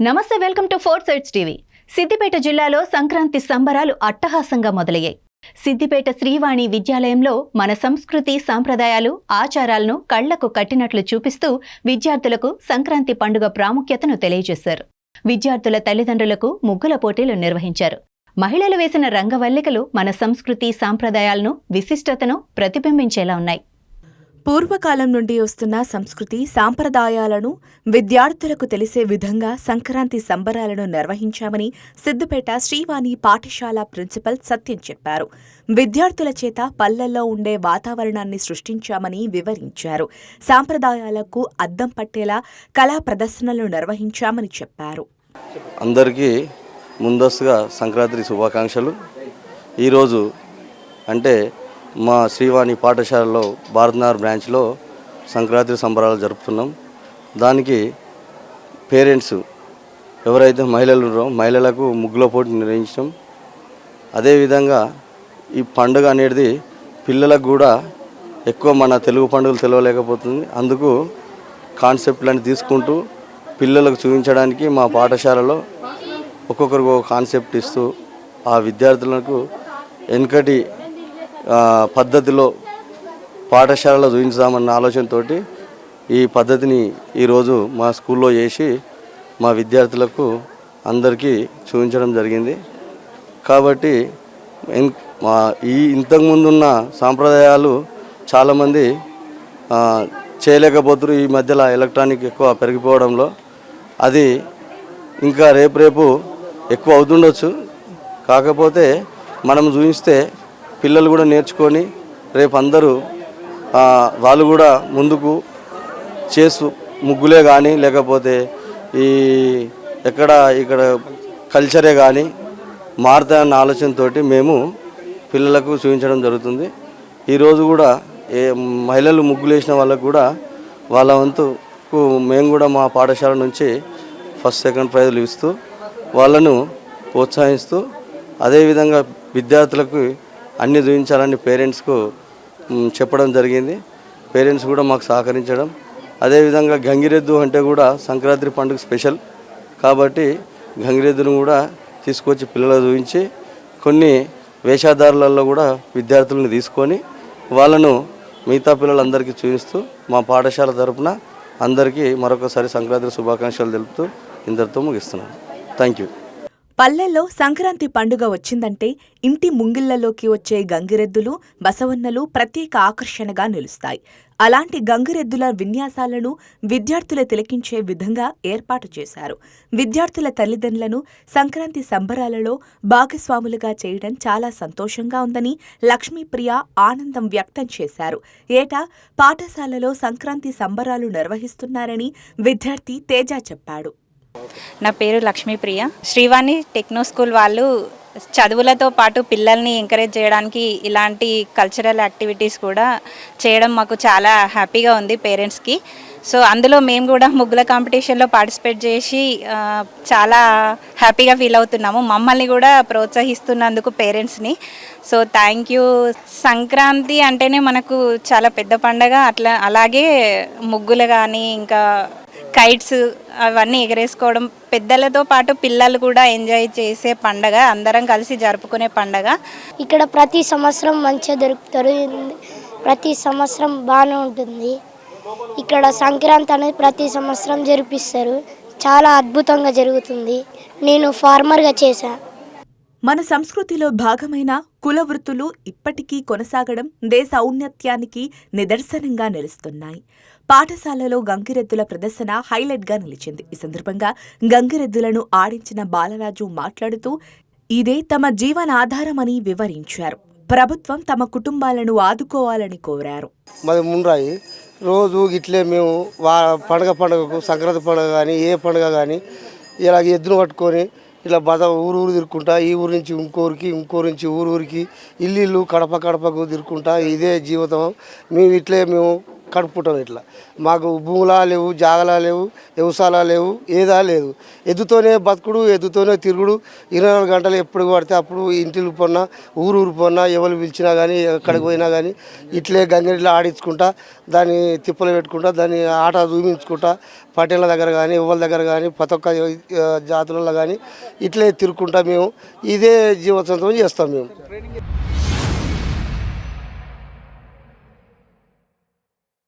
నమస్తే, welcome to 4 sides TV. Siddipet జిల్లాలో సంక్రాంతి సంబరాలు అట్టహాసంగా మొదలయ్యాయి. సిద్దిపేట శ్రీవాణి విద్యాలయంలో మన సంస్కృతి సాంప్రదాయాలు ఆచారాలను కళ్లకు కట్టినట్లు చూపిస్తూ విద్యార్థులకు సంక్రాంతి పండుగ ప్రాముఖ్యతను తెలియజేశారు. విద్యార్థుల తల్లిదండ్రులకు ముగ్గుల పోటీలు నిర్వహించారు. మహిళలు వేసిన రంగవల్లికలు మన సంస్కృతి సాంప్రదాయాలను విశిష్టతను ప్రతిబింబించేలా ఉన్నాయి. పూర్వకాలం నుండి వస్తున్న సంస్కృతి సాంప్రదాయాలను విద్యార్థులకు తెలిసే విధంగా సంక్రాంతి సంబరాలను నిర్వహించామని సిద్దిపేట శ్రీవాణి పాఠశాల ప్రిన్సిపల్ సత్యం చెప్పారు. విద్యార్థుల చేత పల్లెల్లో ఉండే వాతావరణాన్ని సృష్టించామని వివరించారు. సాంప్రదాయాలకు అద్దం పట్టేలా కళా ప్రదర్శనలు నిర్వహించామని చెప్పారు. అందరికీ ముందస్తుగా సంక్రాంతి శుభాకాంక్షలు. ఈరోజు అంటే మా శ్రీవాణి పాఠశాలలో భారత్నగర్ బ్రాంచ్లో సంక్రాంతి సంబరాలు జరుపుతున్నాం. దానికి పేరెంట్స్ ఎవరైతే మహిళలు ఉన్నారో మహిళలకు ముగ్గుల పోటీ నిర్వహించడం, అదేవిధంగా ఈ పండుగ అనేది పిల్లలకు కూడా ఎక్కువ మన తెలుగు పండుగలు తెలియలేకపోతుంది. అందుకు కాన్సెప్ట్లను తీసుకుంటూ పిల్లలకు చూపించడానికి మా పాఠశాలలో ఒక్కొక్కరికి ఒక కాన్సెప్ట్ ఇస్తూ ఆ విద్యార్థులకు వెనుకటి పద్ధతిలో పాఠశాలలో చూపించామన్న ఆలోచనతో ఈ పద్ధతిని ఈరోజు మా స్కూల్లో చేసి మా విద్యార్థులకు అందరికీ చూపించడం జరిగింది. కాబట్టి ఇంతకుముందున్న సాంప్రదాయాలు చాలామంది చేయలేకపోతున్నారు. ఈ మధ్యలో ఎలక్ట్రానిక్ ఎక్కువ పెరిగిపోవడంలో అది ఇంకా రేపు ఎక్కువ అవుతుండొచ్చు. కాకపోతే మనం చూపిస్తే పిల్లలు కూడా నేర్చుకొని రేపు అందరూ వాళ్ళు కూడా ముందుకు చేసు ముగ్గులే కానీ లేకపోతే ఇక్కడ కల్చరే కానీ మారుతాయన్న ఆలోచనతో మేము పిల్లలకు చూపించడం జరుగుతుంది. ఈరోజు కూడా మహిళలు ముగ్గులు వేసిన వాళ్ళకు కూడా వాళ్ళ వంతుకు మేము కూడా మా పాఠశాల నుంచి ఫస్ట్ సెకండ్ ప్రైజులు ఇస్తూ వాళ్ళను ప్రోత్సహిస్తూ అదేవిధంగా విద్యార్థులకు అన్నీ చూపించాలని పేరెంట్స్కు చెప్పడం జరిగింది. పేరెంట్స్ కూడా మాకు సహకరించడం, అదేవిధంగా గంగిరెద్దు అంటే కూడా సంక్రాంతి పండుగ స్పెషల్ కాబట్టి గంగిరెద్దును కూడా తీసుకొచ్చి పిల్లలకు చూపించి కొన్ని వేషధారులలో కూడా విద్యార్థులను తీసుకొని వాళ్ళను మిగతా పిల్లలందరికీ చూపిస్తూ మా పాఠశాల తరఫున అందరికీ మరొకసారి సంక్రాంతి శుభాకాంక్షలు తెలుపుతూ ఇందరితో ముగిస్తున్నాను. Thank you. పల్లెల్లో సంక్రాంతి పండుగ వచ్చిందంటే ఇంటి ముంగిళ్లలోకి వచ్చే గంగిరెద్దులు, బసవన్నలు ప్రత్యేక ఆకర్షణగా నిలుస్తాయి. అలాంటి గంగిరెద్దుల విన్యాసాలను విద్యార్థులు తిలకించే విధంగా ఏర్పాటు చేశారు. విద్యార్థుల తల్లిదండ్రులను సంక్రాంతి సంబరాలలో భాగస్వాములుగా చేయడం చాలా సంతోషంగా ఉందని లక్ష్మీప్రియ ఆనందం వ్యక్తం చేశారు. ఏటా పాఠశాలలో సంక్రాంతి సంబరాలు నిర్వహిస్తున్నారని విద్యార్థి తేజ చెప్పాడు. నా పేరు లక్ష్మీప్రియ. శ్రీవాణి టెక్నో స్కూల్ వాళ్ళు చదువులతో పాటు పిల్లల్ని ఎంకరేజ్ చేయడానికి ఇలాంటి కల్చరల్ యాక్టివిటీస్ కూడా చేయడం మాకు చాలా హ్యాపీగా ఉంది పేరెంట్స్కి. సో అందులో మేము కూడా ముగ్గుల కాంపిటీషన్లో పార్టిసిపేట్ చేసి చాలా హ్యాపీగా ఫీల్ అవుతున్నాము. మమ్మల్ని కూడా ప్రోత్సహిస్తున్నందుకు పేరెంట్స్ని. So thank you. సంక్రాంతి అంటేనే మనకు చాలా పెద్ద పండగ. అలాగే ముగ్గులు కానీ ఇంకా కైట్స్ అవన్నీ ఎగరేసుకోవడం, పెద్దలతో పాటు పిల్లలు కూడా ఎంజాయ్ చేసే పండగ, అందరం కలిసి జరుపుకునే పండగ. ఇక్కడ ప్రతి సంవత్సరం మంచిగా దొరుకుతారు, ప్రతి సంవత్సరం బాగానే ఉంటుంది. ఇక్కడ సంక్రాంతి అనేది ప్రతి సంవత్సరం జరిపిస్తారు, చాలా అద్భుతంగా జరుగుతుంది. నేను ఫార్మర్గా చేశాను. మన సంస్కృతిలో భాగమైన కుల వృత్తులు ఇప్పటికీ కొనసాగడం దేశ ఔన్నత్యానికి నిదర్శనంగా నిలుస్తున్నాయి. పాఠశాలలో గంగిరెద్దుల ప్రదర్శన హైలైట్గా నిలిచింది. ఈ సందర్భంగా గంగిరెద్దులను ఆడించిన బాలరాజు మాట్లాడుతూ ఇదే తమ జీవనాధారమని వివరించారు. ప్రభుత్వం తమ కుటుంబాలను ఆదుకోవాలని కోరారు. మాది ముండ్రాయి. రోజు ఇట్లే మేము పండుగకు సంక్రాంతి పండుగ కానీ ఏ పండుగ కానీ ఇలాగ ఎద్దును పట్టుకొని ఇలా ఊరు తిరుక్కుంటా, ఈ ఊరు నుంచి ఇంకోరికి నుంచి ఊరికి ఇల్లు కడపకు తిరుక్కుంటా ఇదే జీవితం. మేము కడుపుకుంటాం ఇట్లా. మాకు భూములా లేవు, జాగలా లేవు, వ్యవసాయాలు లేవు, ఏదా లేదు. ఎద్దుతోనే బతుకుడు, ఎద్దుతోనే తిరుగుడు. 24 గంటలు ఎప్పుడు పడితే అప్పుడు ఇంటికి పోన్నా, ఊరు పోన్నా, ఎవరు పిలిచినా కానీ ఎక్కడికి పోయినా కానీ ఇట్లే గంగిరిలో ఆడించుకుంటా, దాన్ని తిప్పలు పెట్టుకుంటా, దాన్ని ఆట చూపించుకుంటా, పటేళ్ళ దగ్గర కానీ ఎవరి దగ్గర కానీ ప్రతి ఒక్క జాతులలో కానీ ఇట్లే తిరుగుకుంటా మేము ఇదే జీవతంత్రం చేస్తాం మేము.